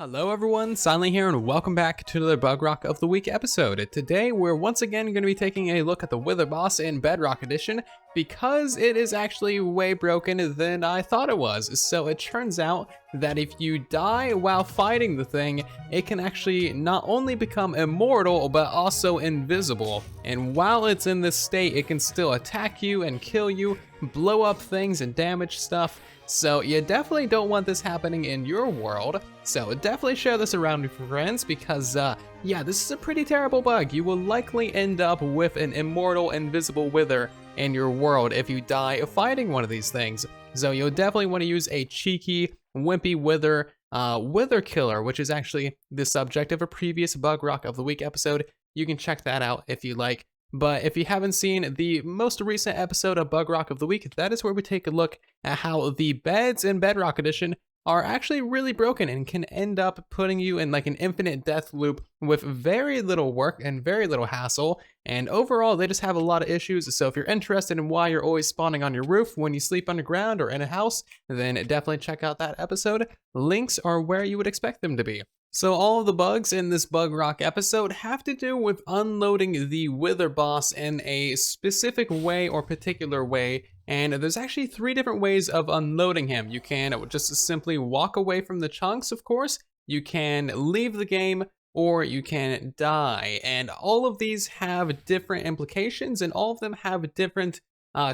Hello everyone, Silent here and welcome back to the Bugrock of the Week episode. Today we're once again going to be taking a look at the Wither boss in Bedrock Edition because it is actually way broken than I thought it was. So it turns out that if you die while fighting the thing, it can actually not only become immortal but also invisible. And while it's in this state, it can still attack you and kill you, blow up things and damage stuff. So you definitely don't want this happening in your world. So definitely share this around with your friends because yeah, this is a pretty terrible bug. You will likely end up with an immortal invisible wither in your world if you die fighting one of these things. So you'll definitely want to use a cheeky, wimpy wither killer, which is actually the subject of a previous Bugrock of the Week episode. You can check that out if you like. But if you haven't seen the most recent episode of Bugrock of the Week, that is where we take a look at how the beds in Bedrock Edition are actually really broken and can end up putting you in like an infinite death loop with very little work and very little hassle. And overall, they just have a lot of issues. So if you're interested in why you're always spawning on your roof when you sleep underground or in a house, then definitely check out that episode. Links are where you would expect them to be. So all of the bugs in this Bugrock episode have to do with unloading the Wither boss in a specific way or particular way. And there's actually 3 different ways of unloading him. You can just simply walk away from the chunks, of course. You can leave the game, or you can die. And all of these have different implications, and all of them have different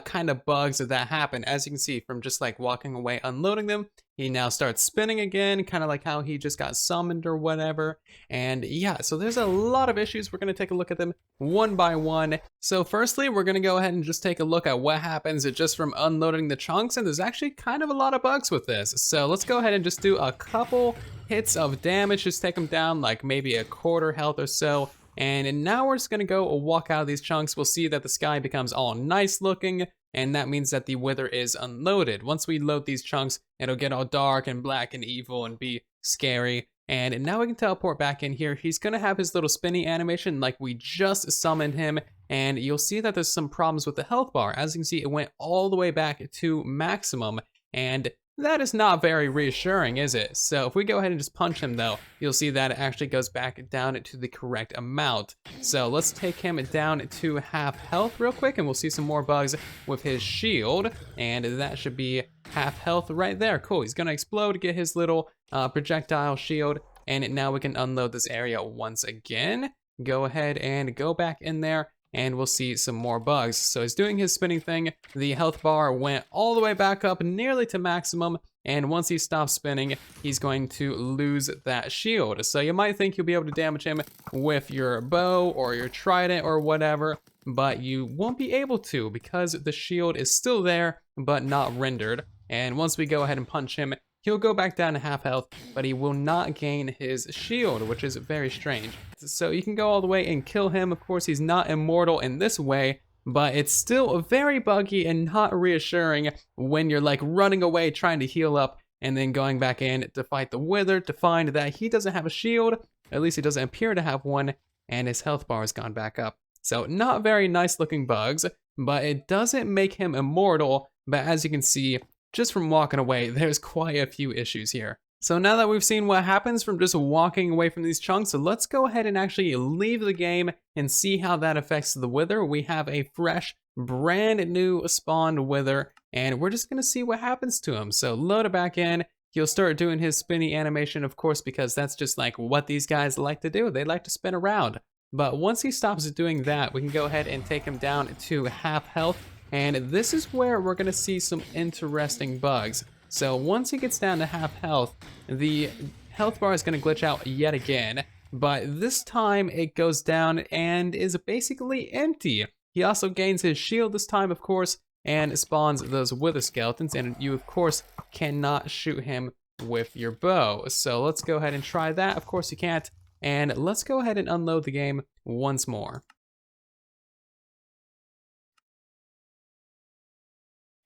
kind of bugs that happen. As you can see from just like walking away, unloading them, he now starts spinning again, kind of like how he just got summoned or whatever. And yeah, so there's a lot of issues. We're going to take a look at them one by one. So firstly, we're going to go ahead and just take a look at what happens just from unloading the chunks. And there's actually kind of a lot of bugs with this. So let's go ahead and just do a couple hits of damage, just take him down like maybe a quarter health or so. And now we're just gonna go walk out of these chunks. We'll see that the sky becomes all nice looking, and that means that the wither is unloaded. Once we load these chunks, it'll get all dark and black and evil and be scary. And now we can teleport back in here. He's gonna have his little spinny animation like we just summoned him, and you'll see that there's some problems with the health bar. As you can see, it went all the way back to maximum, and that is not very reassuring, is it? So if we go ahead and just punch him though, you'll see that it actually goes back down to the correct amount. So let's take him down to half health real quick and we'll see some more bugs with his shield. And that should be half health right there. Cool, he's gonna explode, get his little projectile shield. And now we can unload this area once again. Go ahead and go back in there, and we'll see some more bugs. So he's doing his spinning thing. The health bar went all the way back up nearly to maximum. And once he stops spinning, he's going to lose that shield. So you might think you'll be able to damage him with your bow or your trident or whatever, but you won't be able to because the shield is still there, but not rendered. And once we go ahead and punch him, he'll go back down to half health, but he will not gain his shield, which is very strange. So you can go all the way and kill him. Of course, he's not immortal in this way, but it's still very buggy and not reassuring when you're like running away trying to heal up and then going back in to fight the wither to find that he doesn't have a shield, at least he doesn't appear to have one, and his health bar has gone back up. So not very nice looking bugs, but it doesn't make him immortal. But as you can see, just from walking away, there's quite a few issues here. So now that we've seen what happens from just walking away from these chunks, so let's go ahead and actually leave the game and see how that affects the wither. We have a fresh, brand new spawned wither, and we're just gonna see what happens to him. So load it back in. He'll start doing his spinny animation, of course, because that's just like what these guys like to do. They like to spin around. But once he stops doing that, we can go ahead and take him down to half health. And this is where we're gonna see some interesting bugs. So once he gets down to half health, the health bar is gonna glitch out yet again, but this time it goes down and is basically empty. He also gains his shield this time, of course, and spawns those wither skeletons, and you of course cannot shoot him with your bow. So let's go ahead and try that. Of course you can't. And let's go ahead and unload the game once more.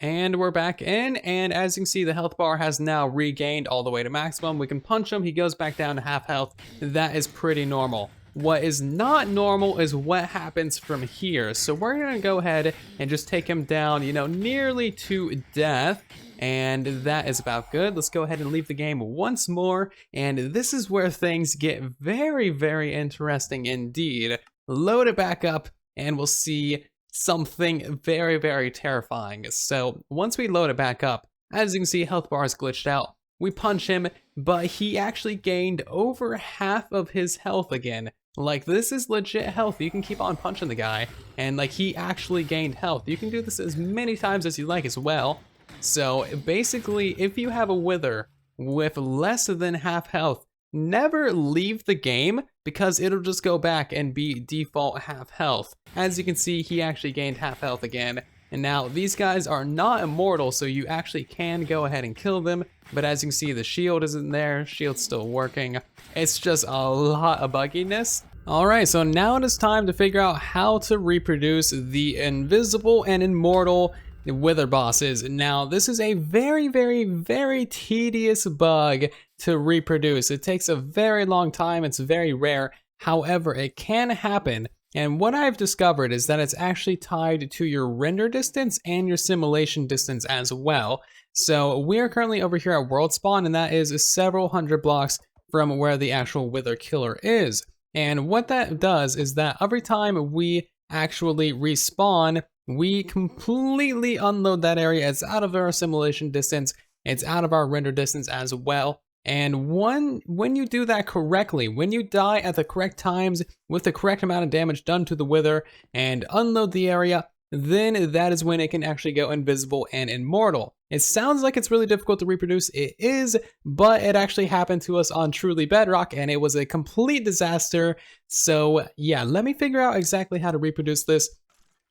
And we're back in, and as you can see, the health bar has now regained all the way to maximum. We can punch him, he goes back down to half health. That is pretty normal. What is not normal is what happens from here. So we're gonna go ahead and just take him down, you know, nearly to death. And that is about good. Let's go ahead and leave the game once more. And this is where things get very, very interesting indeed. Load it back up and we'll see something very, very terrifying. So once we load it back up, as you can see, health bar is glitched out. We punch him, but he actually gained over half of his health again. Like, this is legit health. You can keep on punching the guy, and like, he actually gained health. You can do this as many times as you like as well. So basically, if you have a wither with less than half health, never leave the game because it'll just go back and be default half health. As you can see, he actually gained half health again. And now these guys are not immortal, so you actually can go ahead and kill them. But as you can see, the shield isn't there, shield's still working. It's just a lot of bugginess. Alright, so now it is time to figure out how to reproduce the invisible and immortal wither bosses. Now, this is a very, very, very tedious bug to reproduce. It takes a very long time, it's very rare. However, it can happen. And what I've discovered is that it's actually tied to your render distance and your simulation distance as well. So we are currently over here at world spawn, and that is several hundred blocks from where the actual wither killer is. And what that does is that every time we actually respawn, we completely unload that area. It's out of our simulation distance, it's out of our render distance as well. And when you do that correctly, when you die at the correct times with the correct amount of damage done to the wither and unload the area, then that is when it can actually go invisible and immortal. It sounds like it's really difficult to reproduce. It is, but it actually happened to us on truly Bedrock and it was a complete disaster. So yeah, let me figure out exactly how to reproduce this.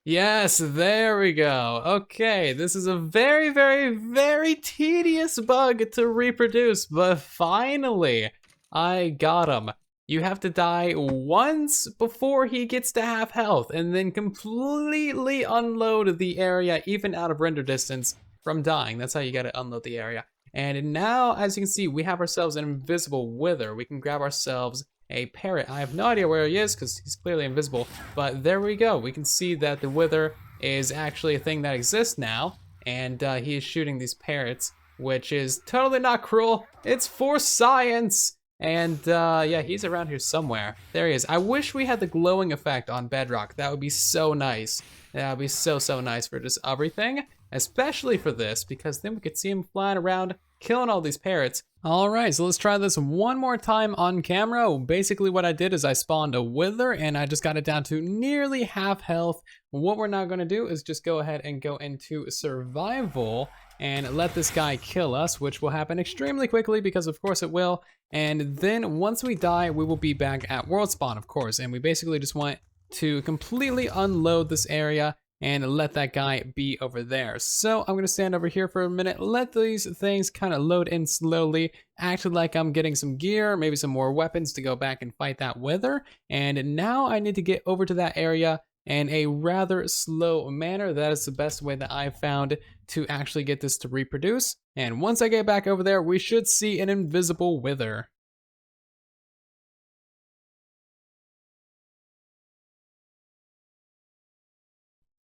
Yes, there we go. Okay, this is a very, very, very tedious bug to reproduce, but finally, I got him. You have to die once before he gets to half health, and then completely unload the area, even out of render distance, from dying. That's how you gotta unload the area. And now, as you can see, we have ourselves an invisible wither. We can grab ourselves a parrot. I have no idea where he is because he's clearly invisible, but there we go. We can see that the wither is actually a thing that exists now, and he is shooting these parrots, which is totally not cruel. It's for science. And yeah, he's around here somewhere. There he is. I wish we had the glowing effect on Bedrock. That would be so nice. That would be so, so nice for just everything, especially for this, because then we could see him flying around, killing all these parrots. All right, so let's try this one more time on camera. Basically what I did is I spawned a wither and I just got it down to nearly half health. What we're now gonna do is just go ahead and go into survival and let this guy kill us, which will happen extremely quickly because of course it will. And then once we die, we will be back at world spawn, of course. And we basically just want to completely unload this area and let that guy be over there. So I'm gonna stand over here for a minute, let these things kind of load in slowly, act like I'm getting some gear, maybe some more weapons to go back and fight that wither. And now I need to get over to that area in a rather slow manner. That is the best way that I've found to actually get this to reproduce. And once I get back over there, we should see an invisible wither.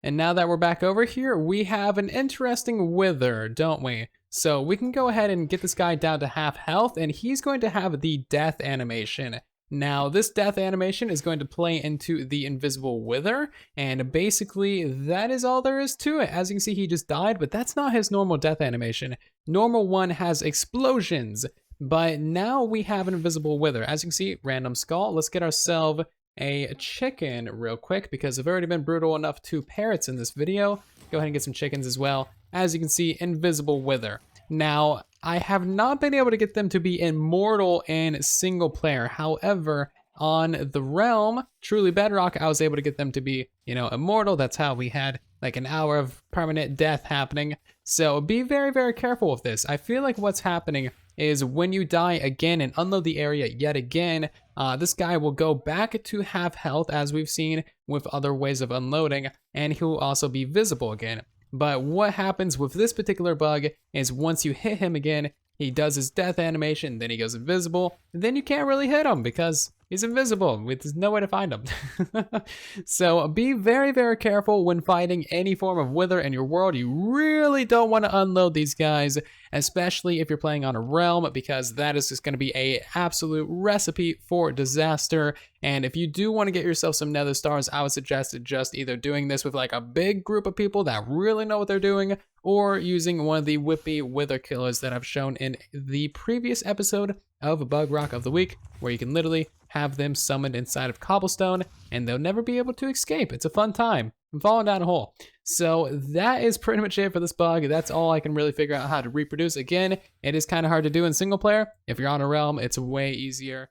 And now that we're back over here, we have an interesting wither, don't we? So we can go ahead and get this guy down to half health, and he's going to have the death animation. Now, this death animation is going to play into the invisible wither, and basically that is all there is to it. As you can see, he just died, but that's not his normal death animation. Normal one has explosions, but now we have an invisible wither. As you can see, random skull. Let's get ourselves a chicken real quick because I've already been brutal enough to parrots in this video. Go ahead and get some chickens as well. As you can see, invisible wither. Now, I have not been able to get them to be immortal in single player. However, on the realm, truly Bedrock, I was able to get them to be, you know, immortal. That's how we had like an hour of permanent death happening. So be very, very careful with this. I feel like what's happening is when you die again and unload the area yet again, this guy will go back to half health as we've seen with other ways of unloading, and he will also be visible again. But what happens with this particular bug is once you hit him again, he does his death animation, then he goes invisible, then you can't really hit him because He's invisible. There's no way to find him. So be very, very careful when fighting any form of wither in your world. You really don't want to unload these guys, especially if you're playing on a realm, because that is just going to be a absolute recipe for disaster. And if you do want to get yourself some nether stars, I would suggest just either doing this with like a big group of people that really know what they're doing, or using one of the whippy wither killers that I've shown in the previous episode of Bugrock of the Week, where you can literally have them summoned inside of cobblestone and they'll never be able to escape. It's a fun time. I'm falling down a hole. So that is pretty much it for this bug. That's all I can really figure out how to reproduce. Again, it is kind of hard to do in single player. If you're on a realm, it's way easier.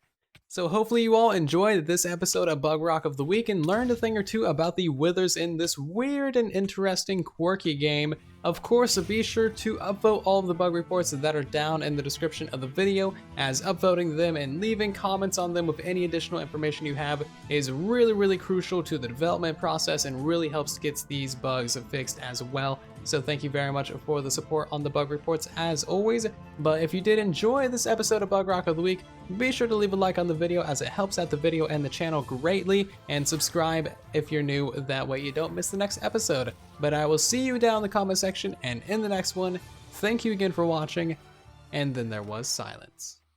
So hopefully you all enjoyed this episode of Bugrock of the Week and learned a thing or two about the withers in this weird and interesting quirky game. Of course, be sure to upvote all of the bug reports that are down in the description of the video, as upvoting them and leaving comments on them with any additional information you have is really, really crucial to the development process and really helps get these bugs fixed as well. So thank you very much for the support on the bug reports as always. But if you did enjoy this episode of Bugrock of the Week, be sure to leave a like on the video, as it helps out the video and the channel greatly, and subscribe if you're new, that way you don't miss the next episode. But I will see you down in the comment section and in the next one. Thank you again for watching, and then there was silence.